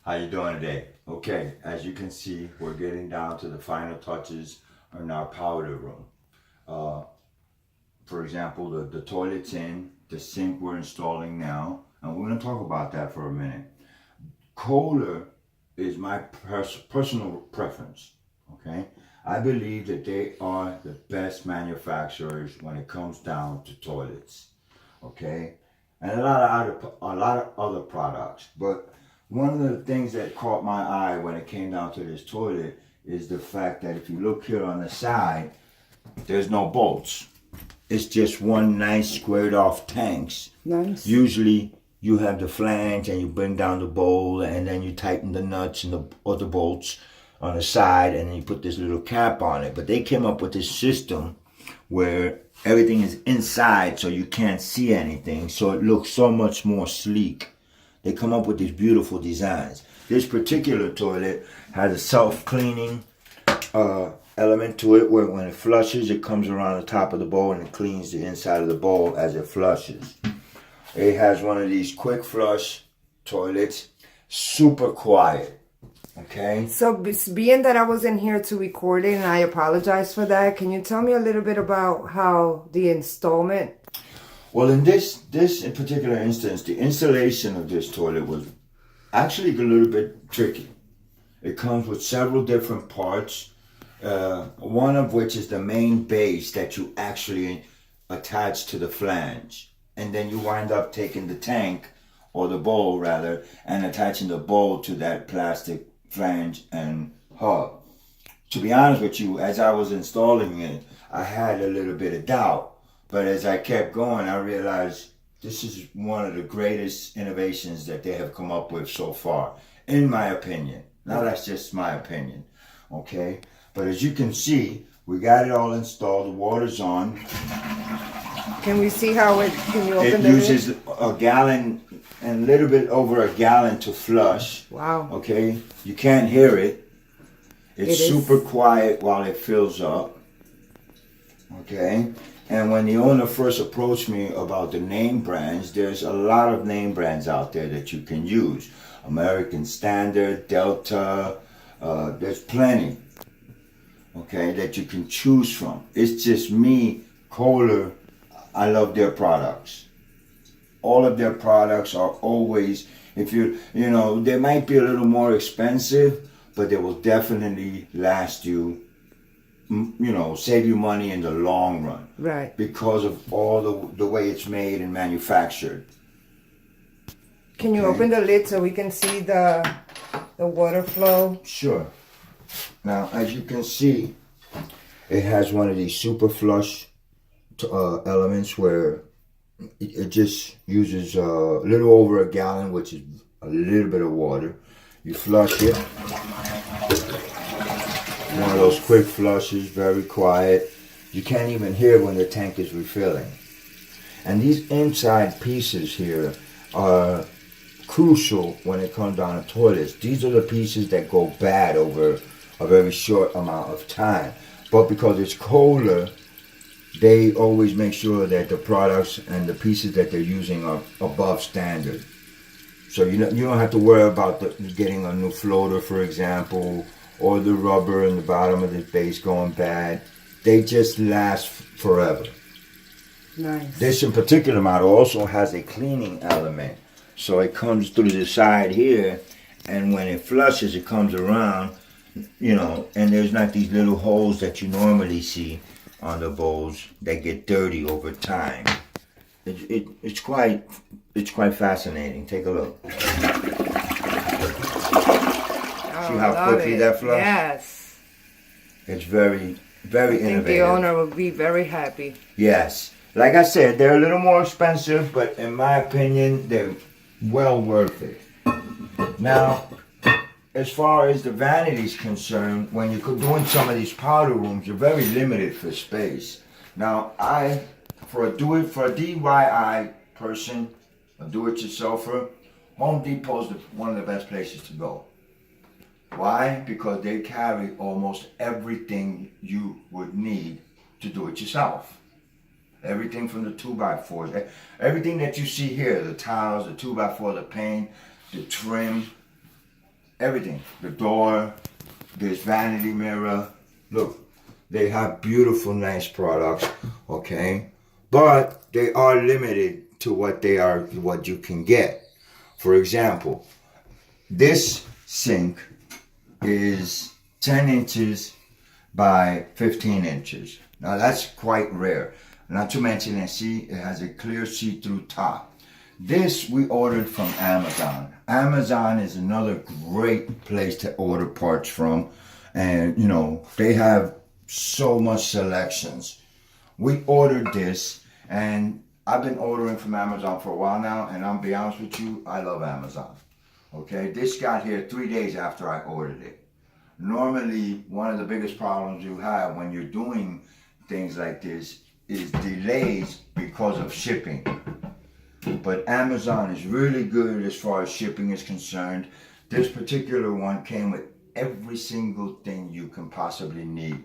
How you doing today? Okay, as you can see, we're getting down to the final touches in our powder room. Uh, for example, the toilet's in, the sink we're installing now, and we're going to talk about that for a minute. Kohler is my personal preference, okay? I believe that they are the best manufacturers when it comes down to toilets, okay? And a lot of other products, but one of the things that caught my eye when it came down to this toilet is the fact that if you look here on the side, there's no bolts. It's just one nice squared off tanks. Nice. Usually you have the flange and you bring down the bowl and then you tighten the nuts and the other bolts on the side and then you put this little cap on it. But they came up with this system where everything is inside so you can't see anything, so it looks so much more sleek. They come up with these beautiful designs. This particular toilet has a self-cleaning element to it where when it flushes, it comes around the top of the bowl and it cleans the inside of the bowl as it flushes. It has one of these quick flush toilets, super quiet, okay? So being that I wasn't here to record it and I apologize for that, can you tell me a little bit about how the installment? Well, in this in particular instance, the installation of this toilet was actually a little bit tricky. It comes with several different parts, one of which is the main base that you actually attach to the flange. And then you wind up taking the tank, or the bowl rather, and attaching the bowl to that plastic flange and hub. To be honest with you, as I was installing it, I had a little bit of doubt. But as I kept going, I realized this is one of the greatest innovations that they have come up with so far, in my opinion. Now that's just my opinion, okay? But as you can see, we got it all installed. The water's on. Can we see how can you open it the uses a gallon and a little bit over a gallon to flush. Wow. Okay? You can't hear it. It's It is super quiet while it fills up. Okay? And when the owner first approached me about the name brands, there's a lot of name brands out there that you can use. American Standard, Delta, there's plenty, okay, that you can choose from. It's just me, Kohler, I love their products. All of their products are always, if you know, they might be a little more expensive, but they will definitely last you, you know, save you money in the long run. Right. Because of all the way it's made and manufactured. Can you open the lid so we can see the water flow? Sure. Now, as you can see, it has one of these super flush elements where it just uses a little over a gallon, which is a little bit of water. You flush it. One of those quick flushes, very quiet. You can't even hear when the tank is refilling. And these inside pieces here are crucial when it comes down to toilets. These are the pieces that go bad over a very short amount of time. But because it's Kohler, they always make sure that the products and the pieces that they're using are above standard. So you don't have to worry about getting a new floater, for example, or the rubber in the bottom of the base going bad. They just last forever. Nice. This in particular model also has a cleaning element. So it comes through the side here, and when it flushes, it comes around, you know, and there's not these little holes that you normally see on the bowls that get dirty over time. It's quite fascinating. Take a look. See how quickly that flushes? Yes. It's very, very innovative. The owner will be very happy. Yes. Like I said, they're a little more expensive, but in my opinion, they're well worth it. Now, as far as the vanity is concerned, when you're doing some of these powder rooms, you're very limited for space. Now, for a DIY person, a do-it-yourselfer, Home Depot is one of the best places to go. Why? Because they carry almost everything you would need to do it yourself. Everything from the 2x4s, everything that you see here, the tiles, the 2x4, the paint, the trim, everything. The door, this vanity mirror. Look, they have beautiful, nice products, okay? But they are limited to what you can get. For example, this sink is 10 inches by 15 inches. Now that's quite rare. Not to mention, it has a clear see-through top. This we ordered from Amazon. Amazon is another great place to order parts from. And, you know, they have so much selections. We ordered this, and I've been ordering from Amazon for a while now, and I'll be honest with you, I love Amazon. Okay, this got here 3 days after I ordered it. Normally, one of the biggest problems you have when you're doing things like this is delays because of shipping. But Amazon is really good as far as shipping is concerned. This particular one came with every single thing you can possibly need.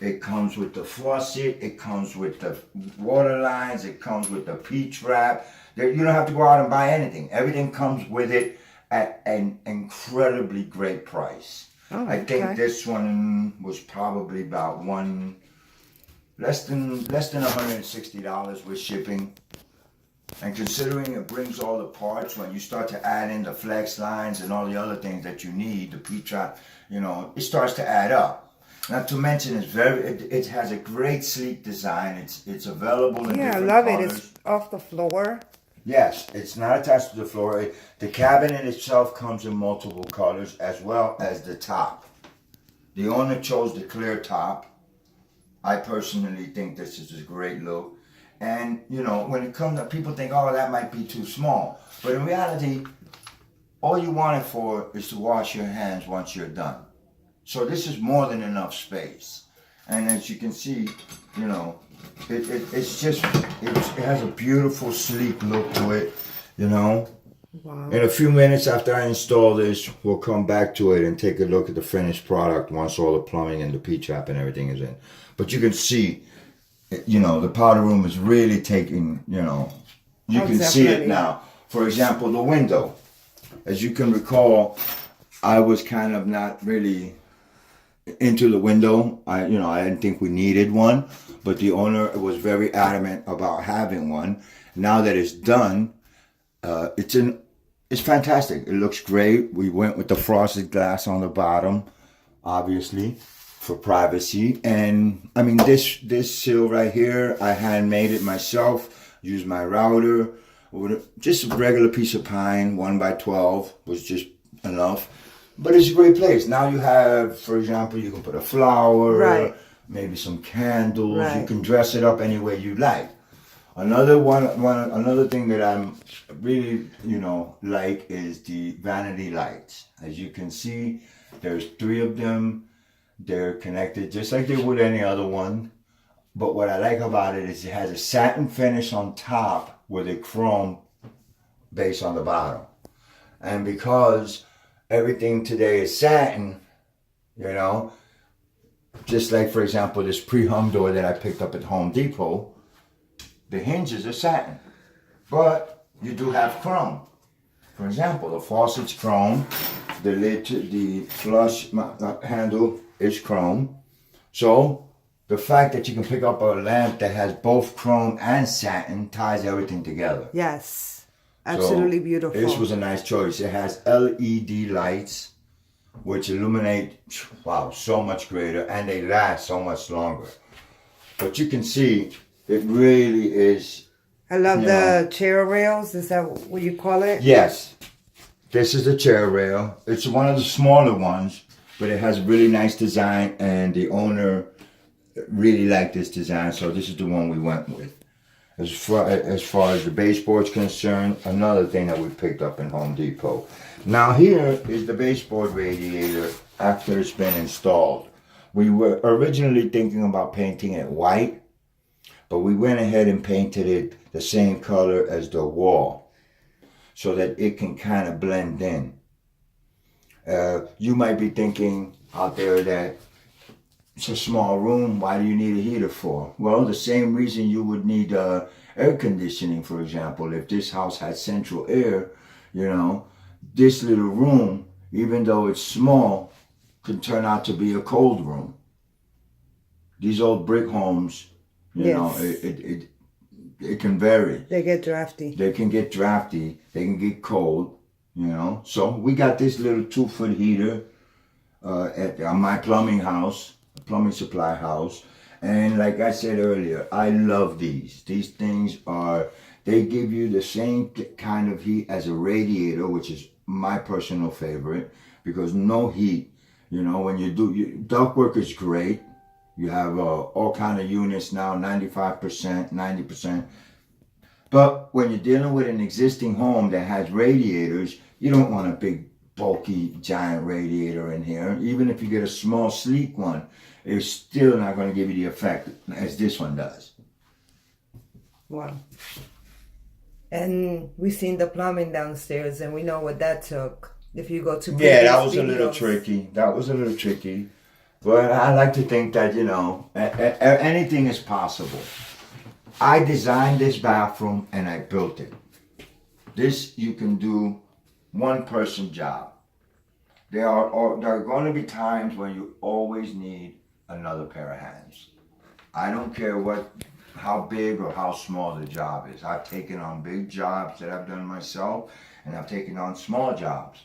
It comes with the faucet, it comes with the water lines, it comes with the P-trap. You don't have to go out and buy anything. Everything comes with it at an incredibly great price. Oh, I think okay. this one was probably about less than $160 with shipping. And considering it brings all the parts, when you start to add in the flex lines and all the other things that you need, the P-trap, you know, it starts to add up. Not to mention, it has a great sleek design. It's available in Yeah, I different love colors. it. It's off the floor. Yes, it's not attached to the floor. The cabinet itself comes in multiple colors, as well as the top. The owner chose the clear top. I personally think this is a great look. And, you know, when it comes to people think, oh, that might be too small. But in reality, all you want it for is to wash your hands once you're done. So this is more than enough space. And as you can see, you know, it has a beautiful, sleek look to it, you know. Wow. In a few minutes after I install this, we'll come back to it and take a look at the finished product once all the plumbing and the P-trap and everything is in. But you can see, you know, the powder room is really taking, you know, you can see it now. For example, the window. As you can recall, I was kind of not really into the window. I didn't think we needed one, but the owner was very adamant about having one. Now that it's done, it's fantastic. It looks great. We went with the frosted glass on the bottom, obviously, for privacy. And I mean, this sill right here, I handmade it myself. Used my router. Just a regular piece of pine, 1x12 was just enough. But it's a great place. Now you have, for example, you can put a flower, right, maybe some candles. Right. You can dress it up any way you like. Another thing that I'm really, you know, like is the vanity lights. As you can see, there's 3 of them. They're connected just like they would any other one. But what I like about it is it has a satin finish on top with a chrome base on the bottom. And because everything today is satin, you know, just like, for example, this pre-hung door that I picked up at Home Depot, the hinges are satin, but you do have chrome. For example, the faucet's chrome, the lid, the flush handle is chrome. So the fact that you can pick up a lamp that has both chrome and satin ties everything together. Yes, absolutely So beautiful. this was a nice choice. It has LED lights, which illuminate, wow, so much greater, and they last so much longer. But you can see, it really is. I love the chair rails. Is that what you call it? Yes. This is the chair rail. It's one of the smaller ones, but it has a really nice design, and the owner really liked this design, so this is the one we went with. As far as the baseboard's concerned, another thing that we picked up in Home Depot. Now here is the baseboard radiator after it's been installed. We were originally thinking about painting it white, but we went ahead and painted it the same color as the wall so that it can kind of blend in. You might be thinking out there that it's a small room, why do you need a heater for? Well, the same reason you would need air conditioning, for example. If this house had central air, you know, this little room even though it's small, can turn out to be a cold room. These old brick homes, you know, it can vary. They get drafty. They can get drafty. They can get cold, you know. So we got this little 2-foot heater at my plumbing house, plumbing supply house. And like I said earlier, I love these. These things they give you the same kind of heat as a radiator, which is my personal favorite, because no heat, you know, when you do, ductwork is great. You have all kind of units now, 95%, 90%. But when you're dealing with an existing home that has radiators, you don't want a big, bulky, giant radiator in here. Even if you get a small, sleek one, it's still not going to give you the effect as this one does. Wow. And we seen the plumbing downstairs, and we know what that took. If you go to that was a little tricky. That was a little tricky. But I like to think that, you know, anything is possible. I designed this bathroom and I built it. This you can do one person job. There are going to be times when you always need another pair of hands. I don't care how big or how small the job is. I've taken on big jobs that I've done myself, and I've taken on small jobs.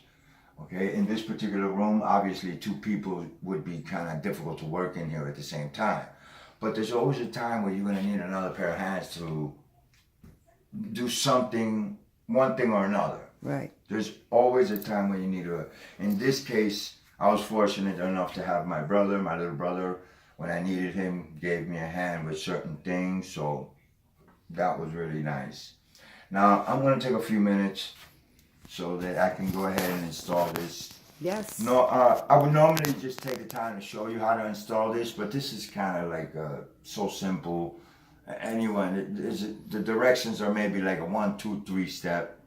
Okay, in this particular room, obviously 2 people would be kind of difficult to work in here at the same time. But there's always a time where you're going to need another pair of hands to do something, one thing or another. Right. There's always a time when you need in this case, I was fortunate enough to have my little brother, when I needed him, gave me a hand with certain things. So that was really nice. Now, I'm going to take a few minutes so that I can go ahead and install this. Yes. No, I would normally just take the time to show you how to install this, but this is kind of like so simple. Anyway, the directions are maybe like a 1, 2, 3 step.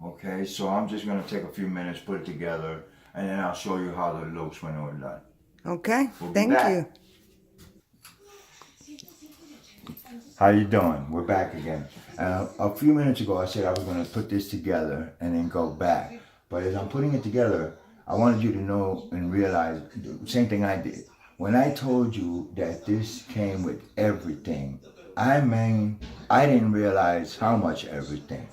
Okay, so I'm just going to take a few minutes, put it together, and then I'll show you how it looks when we're done. Okay, We'll thank you. How you doing? We're back again. A few minutes ago, I said I was going to put this together and then go back. But as I'm putting it together, I wanted you to know and realize the same thing I did. When I told you that this came with everything, I didn't realize how much everything.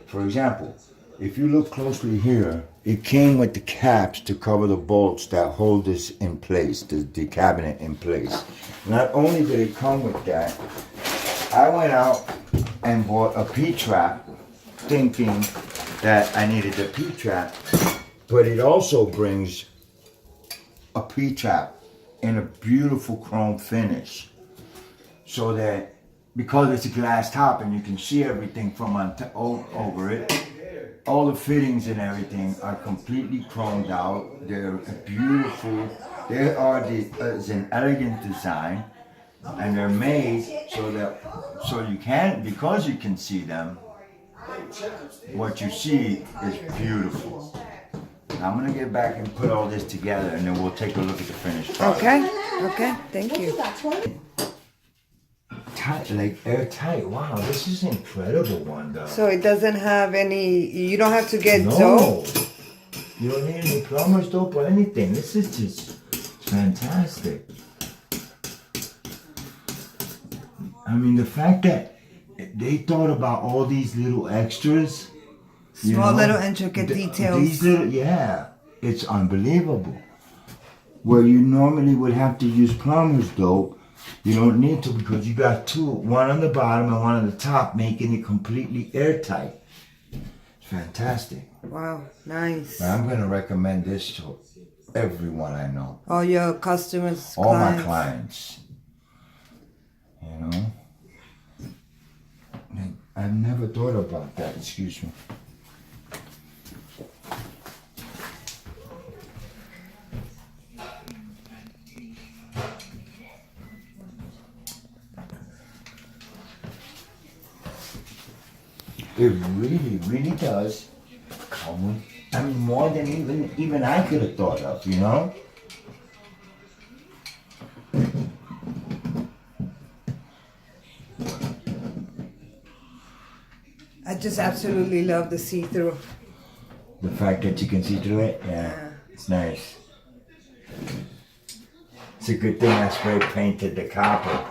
For example, if you look closely here, it came with the caps to cover the bolts that hold this in place, the cabinet in place. Not only did it come with that, I went out and bought a P-trap thinking that I needed a P-trap, but it also brings a P-trap in a beautiful chrome finish, so that because it's a glass top and you can see everything from over it, all the fittings and everything are completely chromed out. They're beautiful. It's an elegant design, and they're made so you can, because you can see them, what you see is beautiful. Now I'm gonna get back and put all this together, and then we'll take a look at the finished product. Okay, thank you. Tight, like airtight. Wow, this is an incredible one, though. So it doesn't have any, you don't have to get dope? No, you don't need any plumber's dope or anything. This is just fantastic. I mean, the fact that they thought about all these little extras. Small little intricate details. These little, it's unbelievable. Where you normally would have to use plumber's dope, you don't need to, because you got two, one on the bottom and one on the top, making it completely airtight. It's fantastic. Wow, nice. I'm going to recommend this to everyone I know. All your customers, all clients. My clients. You know? I've never thought about that. Excuse me. It really, really does come with, I mean, more than even I could have thought of, you know? I just absolutely love the see-through. The fact that you can see through it, yeah. It's nice. It's a good thing I spray painted the copper.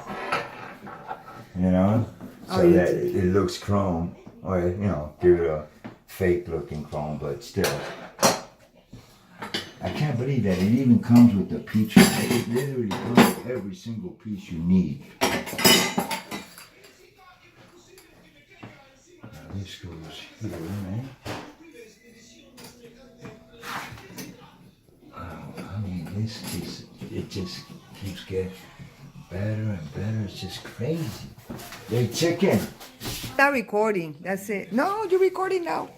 You know? So Oh, you that did. it looks chrome. Or, you know, give it a fake looking chrome, but still. I can't believe that it even comes with the piece. It literally comes with every single piece you need. This goes here, right? I mean, this piece, it just keeps getting better and better. It's just crazy. Hey, chicken. Not recording. That's it. No, you're recording now.